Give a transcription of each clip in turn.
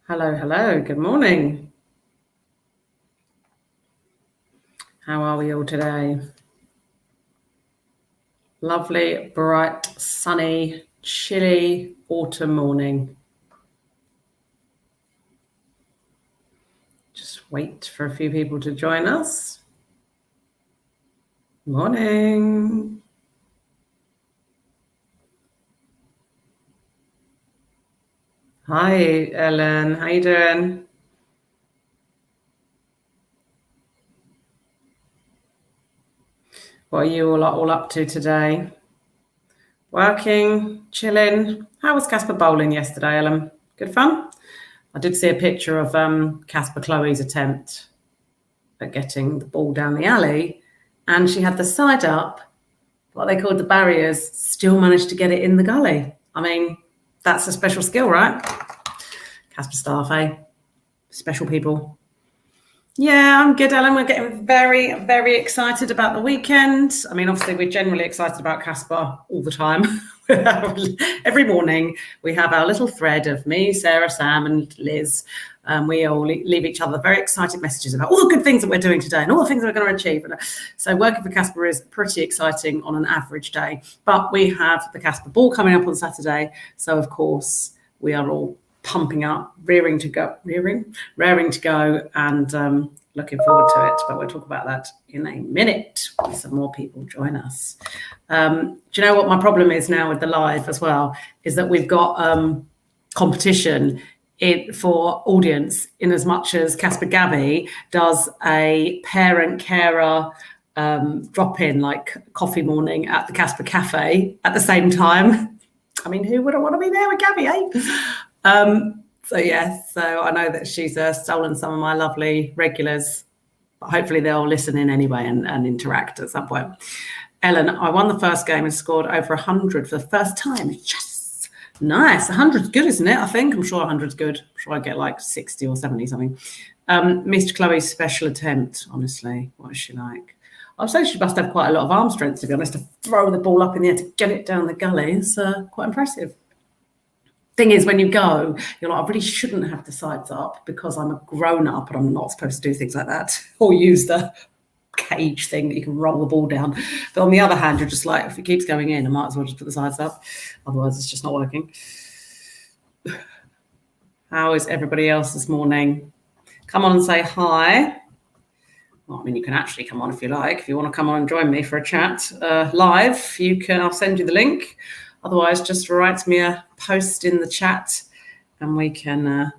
Hello, good morning. How are we all today? Lovely, bright, sunny, chilly autumn morning. Just wait for a few people to join us. Morning. Hi, Ellen. How you doing? What are you all up to today? Working, chilling. How was CASPA bowling yesterday, Ellen? Good fun? I did see a picture of CASPA Chloe's attempt at getting the ball down the alley, and she had the side up, what they called the barriers, still managed to get it in the gully. I mean, that's a special skill, right? CASPA staff, eh? Special people. Yeah, I'm good, Ellen. We're getting very, very excited about the weekend. I mean, obviously, we're generally excited about CASPA all the time. Every morning, we have our little thread of me, Sarah, Sam, and Liz. We all leave each other very excited messages about all the good things that we're doing today and all the things that we're going to achieve. So working for CASPA is pretty exciting on an average day. But we have the CASPA ball coming up on Saturday. So, of course, we are all pumping up, raring to go, and looking forward to it. But we'll talk about that in a minute when some more people join us. Do you know what my problem is now with the live as well? Is that we've got competition for audience, in as much as CASPA Gabby does a parent-carer drop-in, like coffee morning at the CASPA Cafe at the same time. I mean, who wouldn't want to be there with Gabby, eh? So I know that she's stolen some of my lovely regulars, but hopefully they'll listen in anyway and interact at some point. Ellen, I won the first game and scored over 100 for the first time. Yes, nice. 100's good, isn't it? I think. I'm sure 100's good. I'm sure I get like 60 or 70 something. Missed Chloe's special attempt, honestly. What is she like? I'd say she must have quite a lot of arm strength, to be honest, to throw the ball up in the air to get it down the gully. It's quite impressive. Thing is, when you go, you're like, I really shouldn't have the sides up because I'm a grown-up and I'm not supposed to do things like that or use the cage thing that you can roll the ball down. But on the other hand, you're just like, if it keeps going in, I might as well just put the sides up. Otherwise, it's just not working. How is everybody else this morning? Come on and say hi. Well, I mean, you can actually come on if you like. If you want to come on and join me for a chat live, you can. I'll send you the link. Otherwise, just write me a post in the chat and we can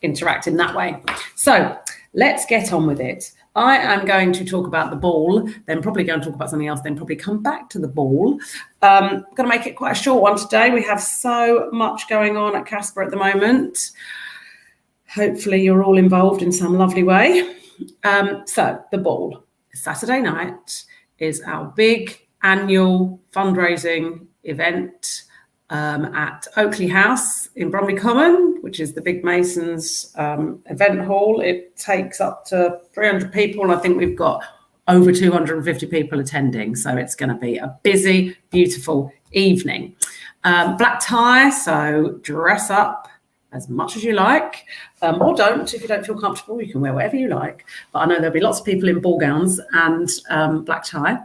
interact in that way. So let's get on with it. I am going to talk about the ball, then probably going to talk about something else, then probably come back to the ball. I'm going to make it quite a short one today. We have so much going on at CASPA at the moment. Hopefully you're all involved in some lovely way. So the ball, Saturday night, is our big annual fundraising event at Oakley House in Bromley Common, which is the Big Masons event hall. It takes up to 300 people, and I think we've got over 250 people attending. So it's going to be a busy, beautiful evening. Black tie, so dress up as much as you like, or don't. If you don't feel comfortable, you can wear whatever you like. But I know there'll be lots of people in ball gowns and black tie.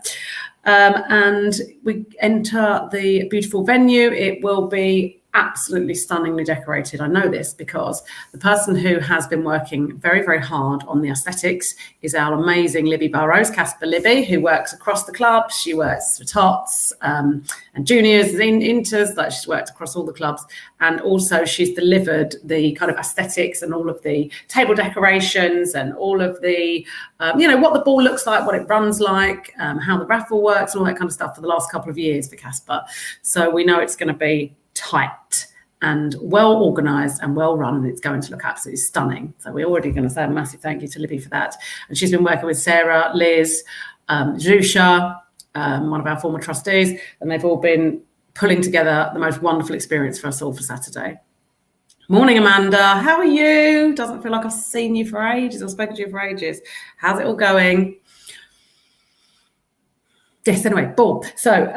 And we enter the beautiful venue. It will be absolutely stunningly decorated. I know this because the person who has been working very, very hard on the aesthetics is our amazing Libby Burrows, CASPA Libby, who works across the club. She works for Tots and juniors and inters, like she's worked across all the clubs. And also she's delivered the kind of aesthetics and all of the table decorations and all of the, what the ball looks like, what it runs like, how the raffle works, and all that kind of stuff for the last couple of years for CASPA. So we know it's going to be tight and well organised and well run, and it's going to look absolutely stunning. So we're already going to say a massive thank you to Libby for that. And she's been working with Sarah, Liz, Zusha, one of our former trustees, and they've all been pulling together the most wonderful experience for us all for Saturday. Morning, Amanda. How are you? Doesn't feel like I've seen you for ages or spoken to you for ages. How's it all going? Yes, anyway, ball. So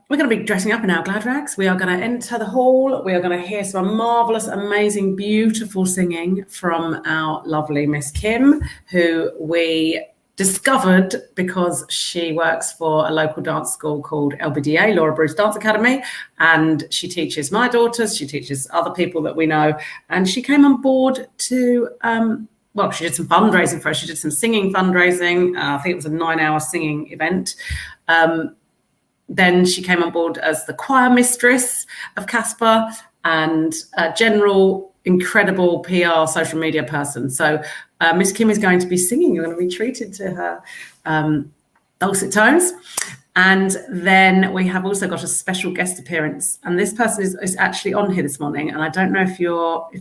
we're going to be dressing up in our glad rags. We are going to enter the hall. We are going to hear some marvellous, amazing, beautiful singing from our lovely Miss Kim, who we discovered because she works for a local dance school called LBDA, Laura Bruce Dance Academy, and she teaches my daughters, she teaches other people that we know, and she came on board to she did some fundraising for us. She did some singing fundraising. I think it was a 9-hour singing event. Then she came on board as the choir mistress of CASPA and a general incredible PR social media person. So Miss Kim is going to be singing. You're going to be treated to her dulcet tones. And then we have also got a special guest appearance. And this person is actually on here this morning. And I don't know if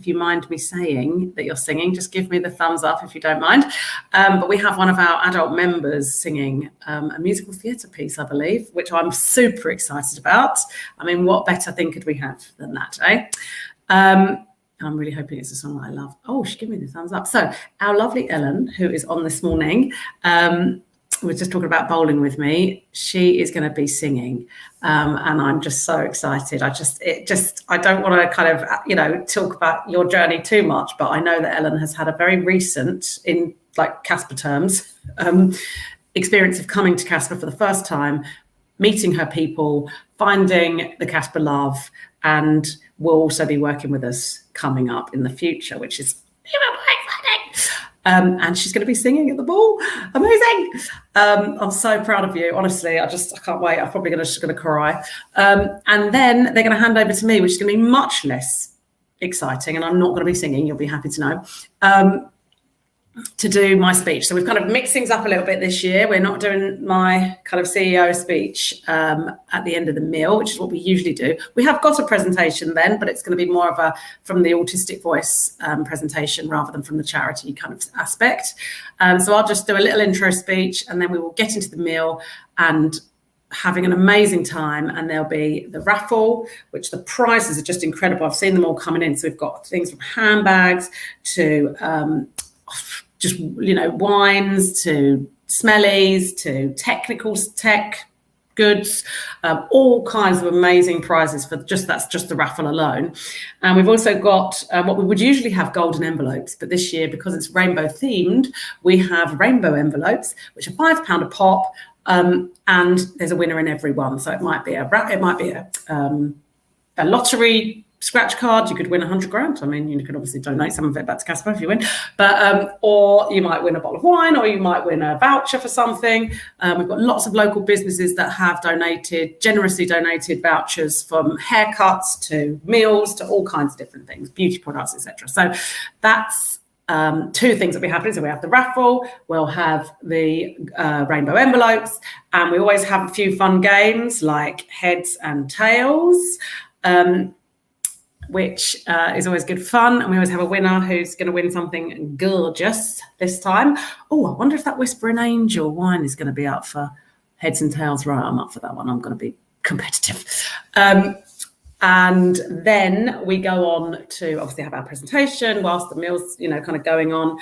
you mind me saying that you're singing. Just give me the thumbs up if you don't mind. But we have one of our adult members singing a musical theatre piece, I believe, which I'm super excited about. I mean, what better thing could we have than that, eh? I'm really hoping it's a song that I love. Oh, she gave me the thumbs up. So our lovely Ellen, who is on this morning, was just talking about bowling with me. She is going to be singing, and I'm just so excited. I don't want to kind of talk about your journey too much, but I know that Ellen has had a very recent, in like CASPA terms, experience of coming to CASPA for the first time, meeting her people, finding the CASPA love, and will also be working with us coming up in the future, which is exciting. And she's going to be singing at the ball. Amazing. I'm so proud of you. Honestly, I can't wait. I'm probably just going to cry. And then they're going to hand over to me, which is going to be much less exciting. And I'm not going to be singing. You'll be happy to know. To do my speech. So we've kind of mixed things up a little bit this year. We're not doing my kind of CEO speech at the end of the meal, which is what we usually do. We have got a presentation then, but it's going to be more of a from the Autistic Voice presentation rather than from the charity kind of aspect. So I'll just do a little intro speech and then we will get into the meal and having an amazing time. And there'll be the raffle, which the prizes are just incredible. I've seen them all coming in. So we've got things from handbags to just, wines to smellies to tech goods, all kinds of amazing prizes for that's just the raffle alone. And we've also got what we would usually have golden envelopes, but this year, because it's rainbow themed, we have rainbow envelopes, which are £5 a pop, and there's a winner in every one. So it might be a lottery scratch card. You could win 100 grand. I mean, you could obviously donate some of it back to CASPA if you win, but or you might win a bottle of wine, or you might win a voucher for something. We've got lots of local businesses that have generously donated vouchers, from haircuts to meals to all kinds of different things, beauty products, etc. So that's two things that will be happening. So we have the raffle, we'll have the rainbow envelopes, and we always have a few fun games like heads and tails, which is always good fun. And we always have a winner who's going to win something gorgeous this time. Oh, I wonder if that Whispering Angel wine is going to be up for heads and tails. Right, I'm up for that one. I'm going to be competitive. And then we go on to obviously have our presentation whilst the meal's, kind of going on.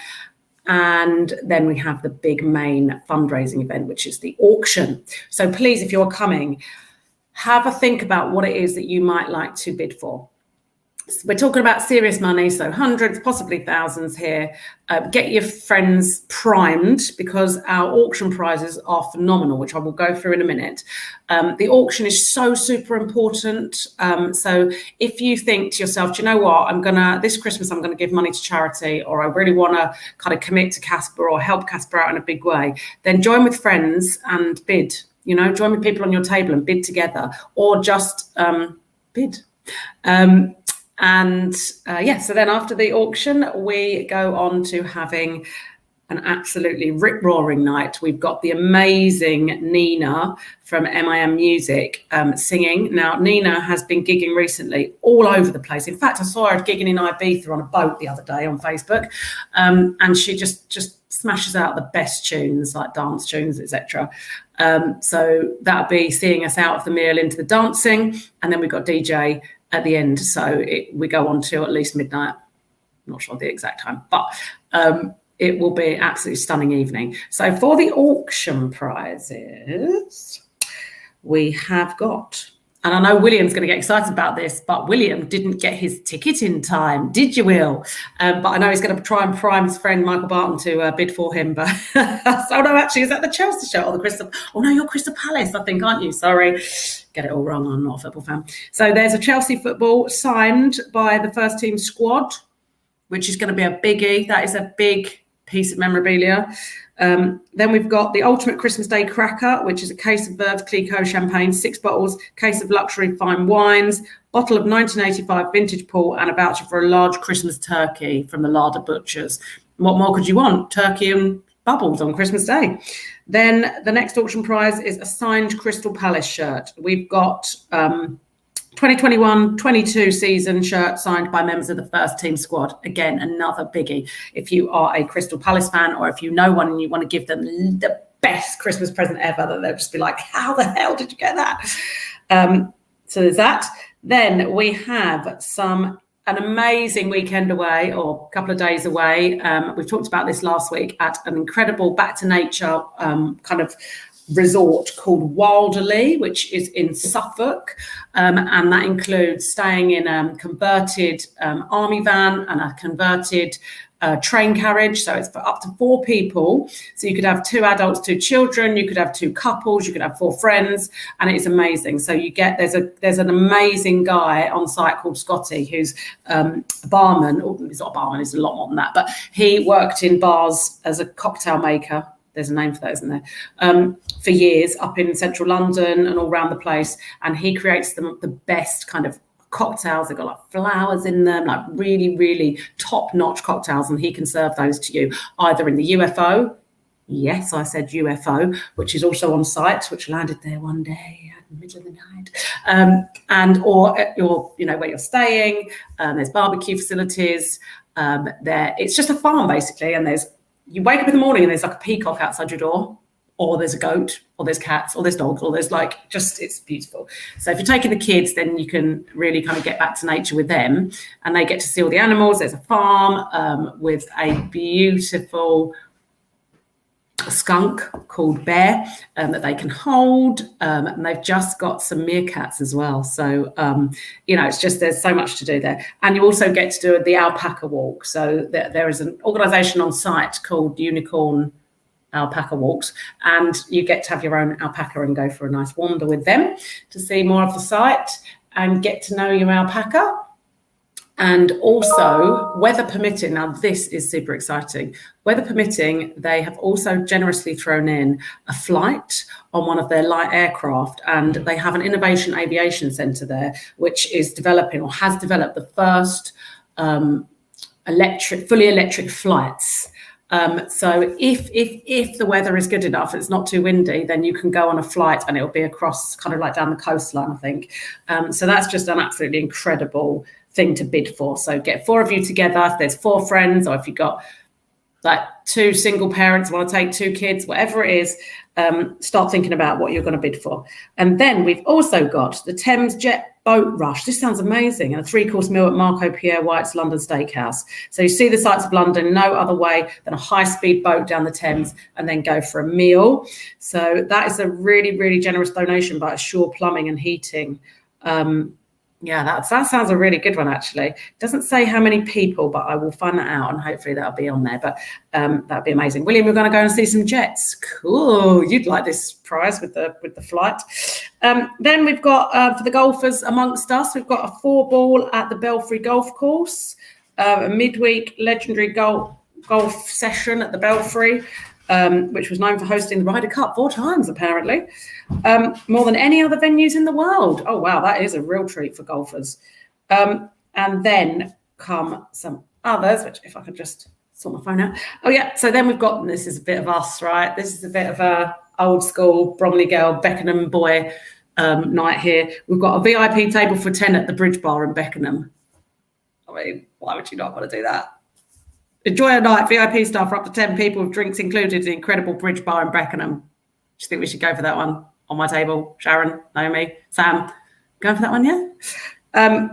And then we have the big main fundraising event, which is the auction. So please, if you're coming, have a think about what it is that you might like to bid for. We're talking about serious money, so hundreds, possibly thousands here. Get your friends primed, because our auction prizes are phenomenal, which I will go through in a minute. The auction is so super important. So if you think to yourself, do you know what, this Christmas I'm gonna give money to charity, or I really want to kind of commit to CASPA or help CASPA out in a big way, then join with friends and bid. Join with people on your table and bid together, or just bid. So then after the auction, we go on to having an absolutely rip-roaring night. We've got the amazing Nina from MIM Music singing. Now, Nina has been gigging recently all over the place. In fact, I saw her gigging in Ibiza on a boat the other day on Facebook, and she just smashes out the best tunes, like dance tunes, etc. So that'll be seeing us out of the meal into the dancing, and then we've got DJ at the end, so we go on till at least midnight. I'm not sure the exact time, but it will be an absolutely stunning evening. So for the auction prizes, we have got, and I know William's going to get excited about this, but William didn't get his ticket in time, did you, Will? But I know he's going to try and prime his friend Michael Barton to bid for him. But so no, actually, is that the Chelsea shirt or the Crystal? Oh no, you're Crystal Palace, I think, aren't you? Sorry, get it all wrong. I'm not a football fan. So there's a Chelsea football signed by the first team squad, which is going to be a biggie. That is a big piece of memorabilia. Then we've got the Ultimate Christmas Day Cracker, which is a case of Veuve Clicquot champagne, 6 bottles, case of luxury fine wines, bottle of 1985 vintage port, and a voucher for a large Christmas turkey from the Larder Butchers. What more could you want? Turkey and bubbles on Christmas Day. Then the next auction prize is a signed Crystal Palace shirt. We've got 2021-22 season shirt signed by members of the first team squad. Again, another biggie. If you are a Crystal Palace fan, or if you know one and you want to give them the best Christmas present ever, that they'll just be like, how the hell did you get that? So there's that. Then we have an amazing weekend away, or a couple of days away. We've talked about this last week at an incredible back to nature kind of resort called Wilderley, which is in Suffolk, and that includes staying in a converted army van and a converted train carriage. So it's for up to 4 people. So you could have 2 adults, 2 children, you could have 2 couples, you could have 4 friends, and it's amazing. So you get there's an amazing guy on site called Scotty, who's a barman. Oh, he's not a barman, he's a lot more than that, but he worked in bars as a cocktail maker. There's a name for that, isn't there? For years up in central London and all around the place. And he creates the best kind of cocktails. They've got like flowers in them, like really, really top-notch cocktails. And he can serve those to you either in the UFO. Yes, I said UFO, which is also on site, which landed there one day in the middle of the night. And or your, where you're staying. There's barbecue facilities. It's just a farm basically, and you wake up in the morning and there's like a peacock outside your door, or there's a goat, or there's cats, or there's dogs, or there's it's beautiful. So if you're taking the kids, then you can really kind of get back to nature with them, and they get to see all the animals. There's a farm with a beautiful skunk called Bear that they can hold, and they've just got some meerkats as well. So it's just, there's so much to do there. And you also get to do the alpaca walk. So there is an organisation on site called Unicorn Alpaca Walks, and you get to have your own alpaca and go for a nice wander with them to see more of the site and get to know your alpaca. And also, weather permitting, now this is super exciting. Weather permitting, they have also generously thrown in a flight on one of their light aircraft, and they have an innovation aviation centre there, which is developing, or has developed, the first fully electric flights. So if the weather is good enough, it's not too windy, then you can go on a flight and it'll be across kind of like down the coastline, I think. So that's just an absolutely incredible thing to bid for. So get 4 of you together. If there's 4 friends, or if you've got like 2 single parents want to take 2 kids, whatever it is, start thinking about what you're going to bid for. And then we've also got the Thames Jet Boat Rush. This sounds amazing. And a 3-course meal at Marco Pierre White's London Steakhouse. So you see the sights of London no other way than a high-speed boat down the Thames and then go for a meal. So that is a really, really generous donation by Assure Plumbing and Heating. That sounds a really good one, actually. It doesn't say how many people, but I will find that out, and hopefully that'll be on there. But that'd be amazing. William, we're going to go and see some jets. Cool. You'd like this prize with the flight. Then we've got, for the golfers amongst us, we've got a 4-ball at the Belfry Golf Course, a midweek legendary golf session at the Belfry, which was known for hosting the Ryder Cup 4 times, apparently, more than any other venues in the world. Oh, wow, that is a real treat for golfers. And then come some others, which if I could just sort my phone out. Oh, yeah, so then we've got, this is a bit of us, right? This is a bit of a old school Bromley girl, Beckenham boy night here. We've got a VIP table for 10 at the Bridge Bar in Beckenham. I mean, why would you not want to do that? Enjoy a night, VIP staff for up to 10 people with drinks included, the incredible Bridge Bar in Beckenham. Do you think we should go for that one on my table? Sharon, Naomi, Sam, going for that one, yeah?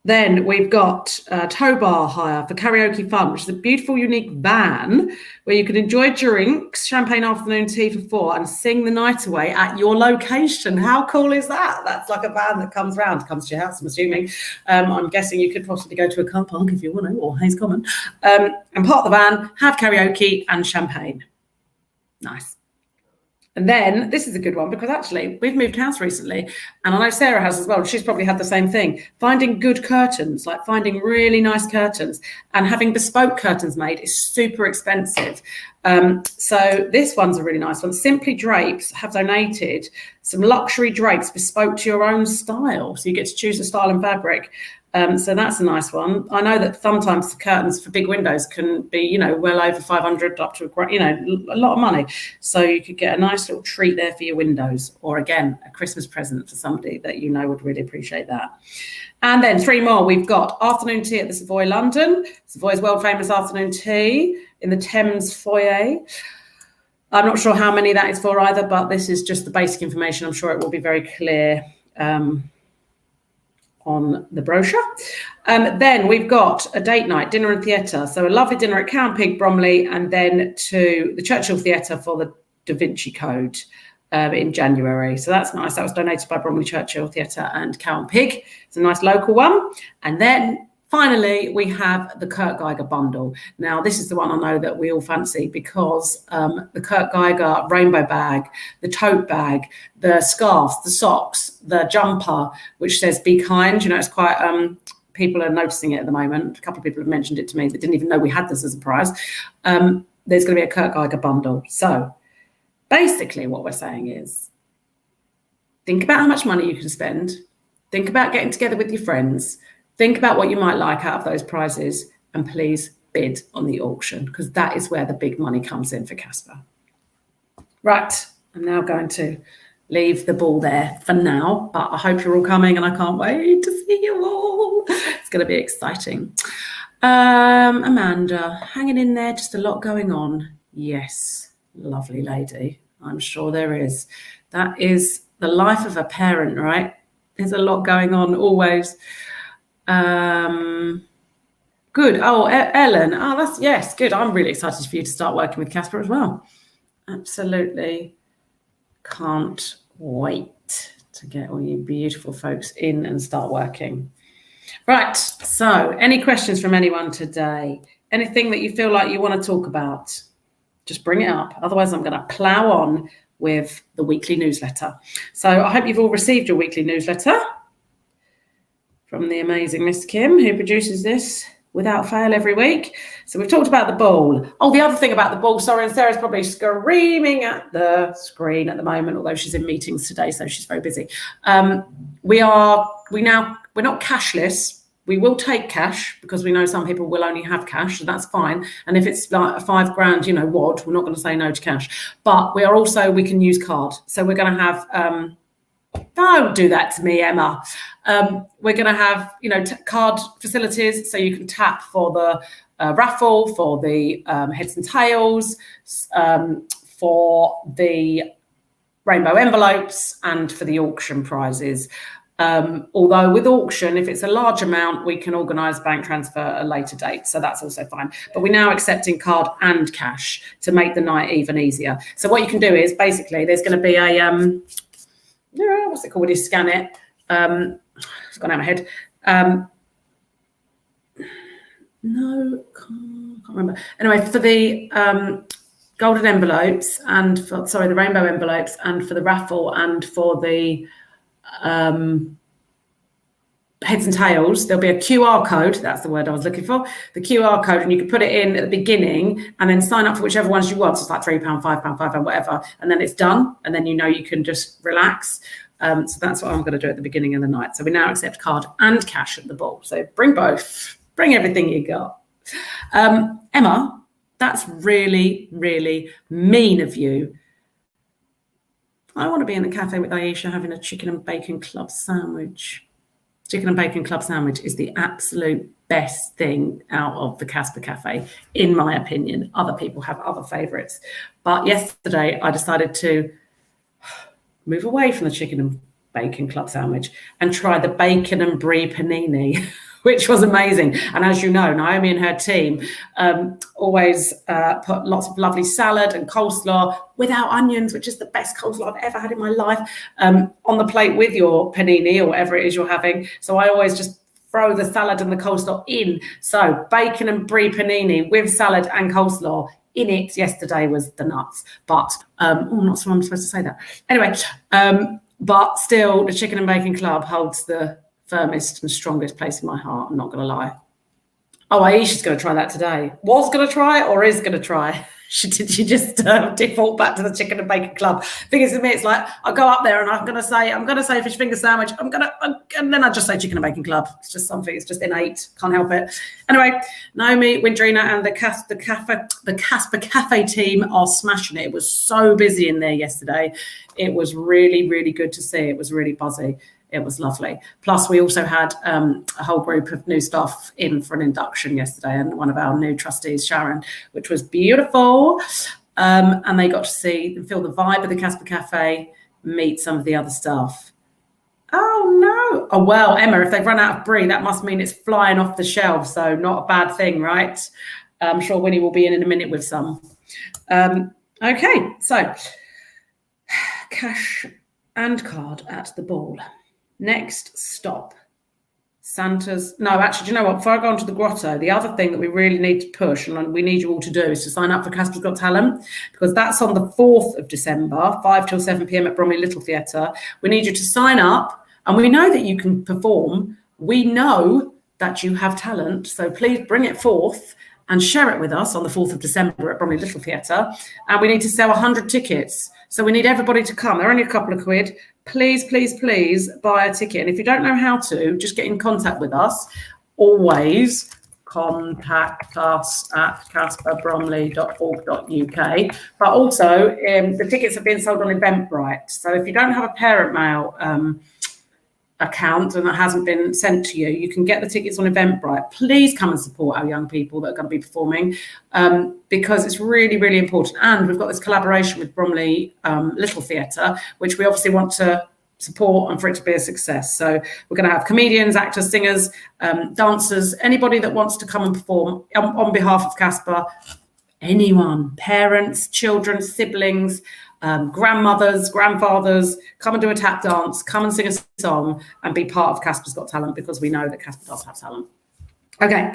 Then we've got tow bar hire for karaoke fun, which is a beautiful, unique van where you can enjoy drinks, champagne afternoon tea for 4, and sing the night away at your location. How cool is that? That's like a van that comes to your house, I'm assuming. I'm guessing you could possibly go to a car park if you want to, or Hayes Common, and park the van, have karaoke and champagne. Nice. And then this is a good one because actually we've moved house recently, and I know Sarah has as well. She's probably had the same thing. Finding good curtains, like finding really nice curtains, and having bespoke curtains made is super expensive. So this one's a really nice one. Simply Drapes have donated some luxury drapes bespoke to your own style. So you get to choose the style and fabric. So that's a nice one. I know that sometimes the curtains for big windows can be, well over 500 up to, a lot of money. So you could get a nice little treat there for your windows, or again, a Christmas present for somebody that would really appreciate that. And then 3 more. We've got afternoon tea at the Savoy London, Savoy's world famous afternoon tea in the Thames foyer. I'm not sure how many that is for either, but this is just the basic information. I'm sure it will be very clear on the brochure. Then we've got a date night, dinner and theatre. So a lovely dinner at Cow and Pig, Bromley, and then to the Churchill Theatre for the Da Vinci Code in January. So that's nice. That was donated by Bromley Churchill Theatre and Cow and Pig. It's a nice local one. And then finally, we have the Kurt Geiger bundle. Now, this is the one I know that we all fancy because the Kurt Geiger rainbow bag, the tote bag, the scarf, the socks, the jumper, which says "Be kind." It's quite. People are noticing it at the moment. A couple of people have mentioned it to me that didn't even know we had this as a prize. There's going to be a Kurt Geiger bundle. So basically what we're saying is think about how much money you can spend. Think about getting together with your friends. Think about what you might like out of those prizes, and please bid on the auction, because that is where the big money comes in for CASPA. Right, I'm now going to leave the ball there for now, but I hope you're all coming and I can't wait to see you all. It's going to be exciting. Amanda, hanging in there, just a lot going on. Yes, lovely lady. I'm sure there is. That is the life of a parent, right? There's a lot going on always. Good. Oh, Ellen. Oh, yes, good. I'm really excited for you to start working with CASPA as well. Absolutely. Can't wait to get all you beautiful folks in and start working. Right. So any questions from anyone today? Anything that you feel like you want to talk about? Just bring it up. Otherwise, I'm going to plow on with the weekly newsletter. So I hope you've all received your weekly newsletter from the amazing Miss Kim, who produces this without fail every week. So we've talked about the ball. Oh, the other thing about the ball, sorry, and Sarah's probably screaming at the screen at the moment, although she's in meetings today, so she's very busy. We're not cashless. We will take cash because we know some people will only have cash, so that's fine. And if it's like a $5,000, wad, we're not going to say no to cash. But we can use card. So we're going to have, don't do that to me, Emma. We're going to have, card facilities, so you can tap for the raffle, for the heads and tails, for the rainbow envelopes, and for the auction prizes. Although with auction, if it's a large amount, we can organise bank transfer at a later date. So that's also fine. But we're now accepting card and cash to make the night even easier. So what you can do is basically there's going to be a, what's it called? You scan it. It's gone out of my head. No, can't remember. Anyway, for the golden envelopes and the rainbow envelopes, and for the raffle and for the heads and tails, there'll be a QR code. That's the word I was looking for. The QR code, and you can put it in at the beginning and then sign up for whichever ones you want. So it's like £3, £5, £5, whatever. And then it's done. And then you can just relax. So that's what I'm going to do at the beginning of the night. So we now accept card and cash at the ball. So bring both. Bring everything you got. Emma, that's really, really mean of you. I want to be in the cafe with Aisha having a chicken and bacon club sandwich. Chicken and bacon club sandwich is the absolute best thing out of the CASPA Cafe, in my opinion. Other people have other favourites. But yesterday I decided to move away from the chicken and bacon club sandwich and try the bacon and brie panini, which was amazing. And as you know, Naomi and her team always put lots of lovely salad and coleslaw without onions, which is the best coleslaw I've ever had in my life, on the plate with your panini or whatever it is you're having. So I always just throw the salad and the coleslaw in. So bacon and brie panini with salad and coleslaw in it yesterday was the nuts. But I'm not sure I'm supposed to say that. Anyway, but still, the Chicken and Bacon Club holds the firmest and strongest place in my heart. I'm not going to lie. Oh, Aisha's going to try that today. Was going to try or is going to try? She just default back to the Chicken and Bacon Club. Thing is, to me, it's like I go up there and I'm going to say fish finger sandwich. And then I just say Chicken and Bacon Club. It's just something. It's just innate. Can't help it. Anyway, Naomi, Windrina, and the CASPA Cafe team are smashing it. It was so busy in there yesterday. It was really, really good to see. It was really buzzy. It was lovely. Plus, we also had a whole group of new staff in for an induction yesterday, and one of our new trustees, Sharon, which was beautiful. And they got to see and feel the vibe of the CASPA Cafe, meet some of the other staff. Oh, no. Oh, well, Emma, if they've run out of brie, that must mean it's flying off the shelf. So not a bad thing, right? I'm sure Winnie will be in a minute with some. Okay, so cash and card at the ball. Next stop, Santa's. No, actually, do you know what? Before I go on to the grotto, the other thing that we really need to push and we need you all to do is to sign up for CASPA's Got Talent, because that's on the 4th of December, 5 till 7 p.m. at Bromley Little Theatre. We need you to sign up, and we know that you can perform. We know that you have talent, so please bring it forth and share it with us on the 4th of December at Bromley Little Theatre. And we need to sell 100 tickets. So we need everybody to come. They're only a couple of quid. Please, please, please buy a ticket. And if you don't know how to, just get in contact with us. Always contact us at caspabromley.org.uk. But also, the tickets are being sold on Eventbrite. So if you don't have a parent mail account and that hasn't been sent to you, you can get the tickets on Eventbrite. Please come and support our young people that are going to be performing, because it's really, really important. And we've got this collaboration with Bromley Little Theatre, which we obviously want to support and for it to be a success. So we're going to have comedians, actors, singers, dancers, anybody that wants to come and perform on behalf of CASPA, anyone, parents, children, siblings, grandmothers, grandfathers, come and do a tap dance, come and sing a song and be part of CASPA's Got Talent, because we know that CASPA does have talent. Okay.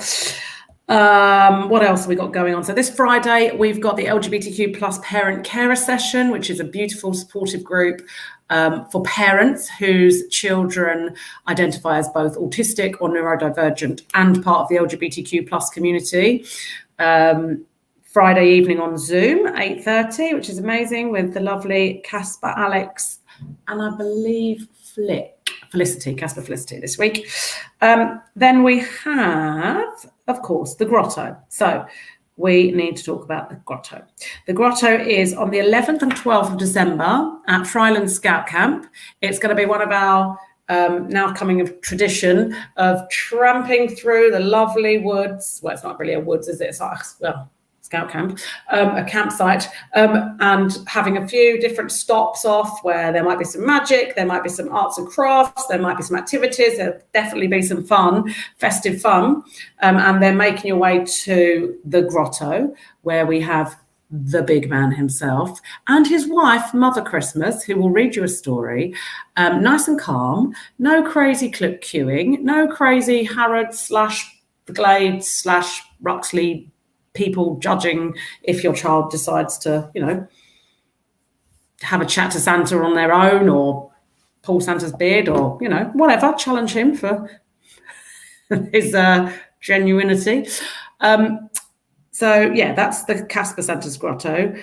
What else have we got going on? So this Friday, we've got the LGBTQ plus parent carer session, which is a beautiful supportive group for parents whose children identify as both autistic or neurodivergent and part of the LGBTQ plus community. Friday evening on Zoom, 8:30, which is amazing, with the lovely CASPA Alex and I believe Felicity, CASPA Felicity this week. Then we have, of course, the grotto. So we need to talk about the grotto. The grotto is on the 11th and 12th of December at Fryland Scout Camp. It's going to be one of our now coming of tradition of tramping through the lovely woods. Well, it's not really a woods, is it? It's like, well, scout camp, a campsite, and having a few different stops off where there might be some magic, there might be some arts and crafts, there might be some activities, there'll definitely be some fun, festive fun, and then making your way to the grotto, where we have the big man himself and his wife, Mother Christmas, who will read you a story, nice and calm, no crazy clip queuing, no crazy Harrods / the Glades / Ruxley people judging if your child decides to, have a chat to Santa on their own or pull Santa's beard or, whatever, challenge him for his genuinity. So, yeah, that's the CASPA Santa's Grotto.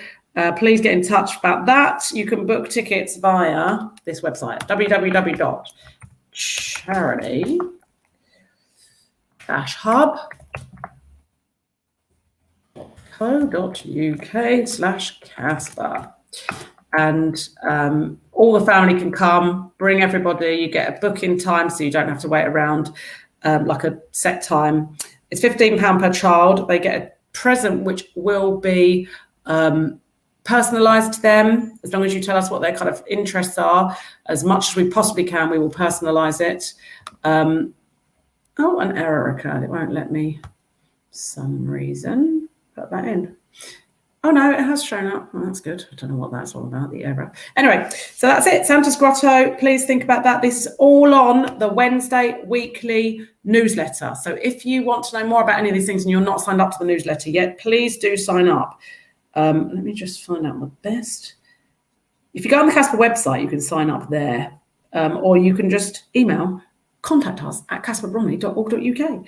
Please get in touch about that. You can book tickets via this website, www.charity.co.uk/CASPA. And all the family can come, bring everybody. You get a booking time so you don't have to wait around like a set time. It's £15 per child. They get a present which will be personalised to them, as long as you tell us what their kind of interests are. As much as we possibly can, we will personalise it. Oh, an error occurred. It won't let me, for some reason, put that in. Oh, no, it has shown up. Well, that's good. I don't know what that's all about, the error. Anyway, so that's it. Santa's Grotto. Please think about that. This is all on the Wednesday weekly newsletter. So if you want to know more about any of these things and you're not signed up to the newsletter yet, please do sign up. Let me just find out the best. If you go on the CASPA website, you can sign up there. Or you can just email, contact us at caspabromley.org.uk.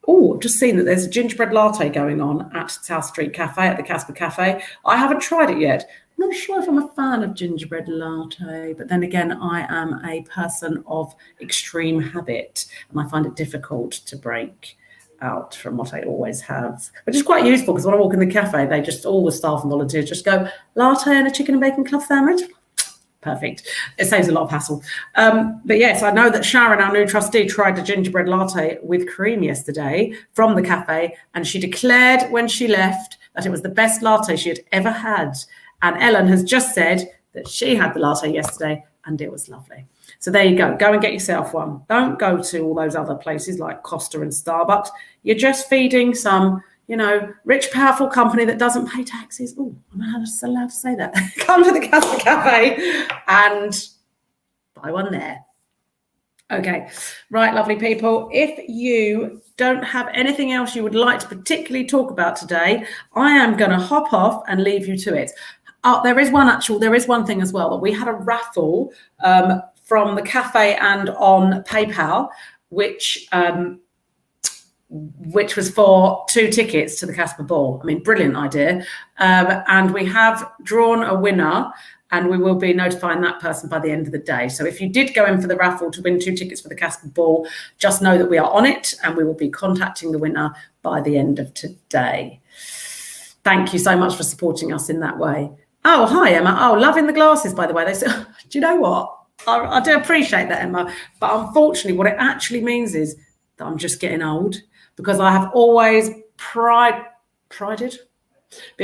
Oh, I've just seen that there's a gingerbread latte going on at South Street Cafe, at the CASPA Cafe. I haven't tried it yet. I'm not sure if I'm a fan of gingerbread latte, but then again, I am a person of extreme habit, and I find it difficult to break out from what I always have, which is quite useful because when I walk in the cafe, they just, all the staff and volunteers just go, latte and a chicken and bacon club sandwich. Perfect. It saves a lot of hassle. But yes, I know that Sharon, our new trustee, tried a gingerbread latte with cream yesterday from the cafe, and she declared when she left that it was the best latte she had ever had. And Ellen has just said that she had the latte yesterday and it was lovely. So there you go. Go and get yourself one. Don't go to all those other places like Costa and Starbucks. You're just feeding some, rich, powerful company that doesn't pay taxes. Oh, I'm not allowed to say that. Come to the CASPA Cafe and buy one there. Okay, right, lovely people. If you don't have anything else you would like to particularly talk about today, I am going to hop off and leave you to it. There is one thing as well, that we had a raffle from the cafe and on PayPal, which was for 2 tickets to the CASPA Ball. I mean, brilliant idea. And we have drawn a winner, and we will be notifying that person by the end of the day. So if you did go in for the raffle to win 2 tickets for the CASPA Ball, just know that we are on it and we will be contacting the winner by the end of today. Thank you so much for supporting us in that way. Oh, hi, Emma. Oh, loving the glasses, by the way. They say, do you know what? I do appreciate that, Emma. But unfortunately, what it actually means is that I'm just getting old, because I have always been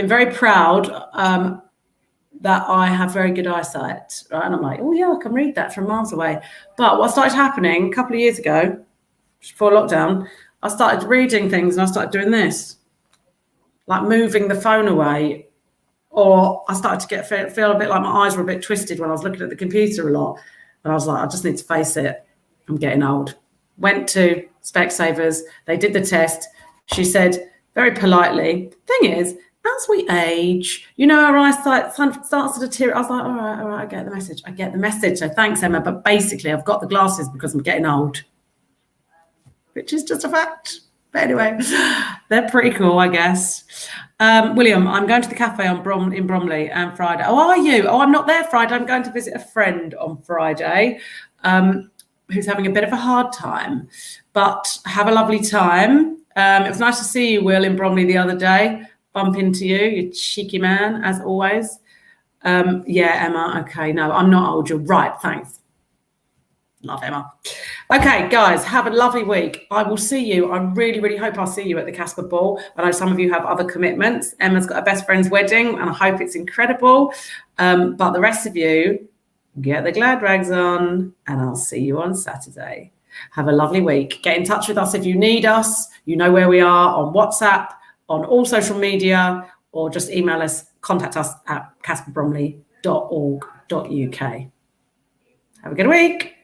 very proud that I have very good eyesight, right? And I'm like, oh yeah, I can read that from miles away. But what started happening a couple of years ago, before lockdown, I started reading things and I started doing this, like moving the phone away, or I started to feel a bit like my eyes were a bit twisted when I was looking at the computer a lot. And I was like, I just need to face it. I'm getting old. Went to Specsavers. They did the test. She said very politely, thing is, as we age, our eyesight starts to deteriorate. I was like, all right, I get the message. So thanks, Emma. But basically, I've got the glasses because I'm getting old, which is just a fact. But anyway, they're pretty cool, I guess. William, I'm going to the cafe in Bromley on Friday. Oh, are you? Oh, I'm not there Friday. I'm going to visit a friend on Friday who's having a bit of a hard time. But have a lovely time. It was nice to see you, Will, in Bromley the other day. Bump into you cheeky man, as always. Yeah, Emma. Okay, no, I'm not old. You're right. Thanks. Love Emma. Okay, guys, have a lovely week. I will see you. I really, really hope I'll see you at the CASPA Ball. I know some of you have other commitments. Emma's got her best friend's wedding, and I hope it's incredible. But the rest of you, get the glad rags on, and I'll see you on Saturday. Have a lovely week. Get in touch with us if you need us. You know where we are on WhatsApp, on all social media, or just email us, contact us at caspabromley.org.uk. Have a good week.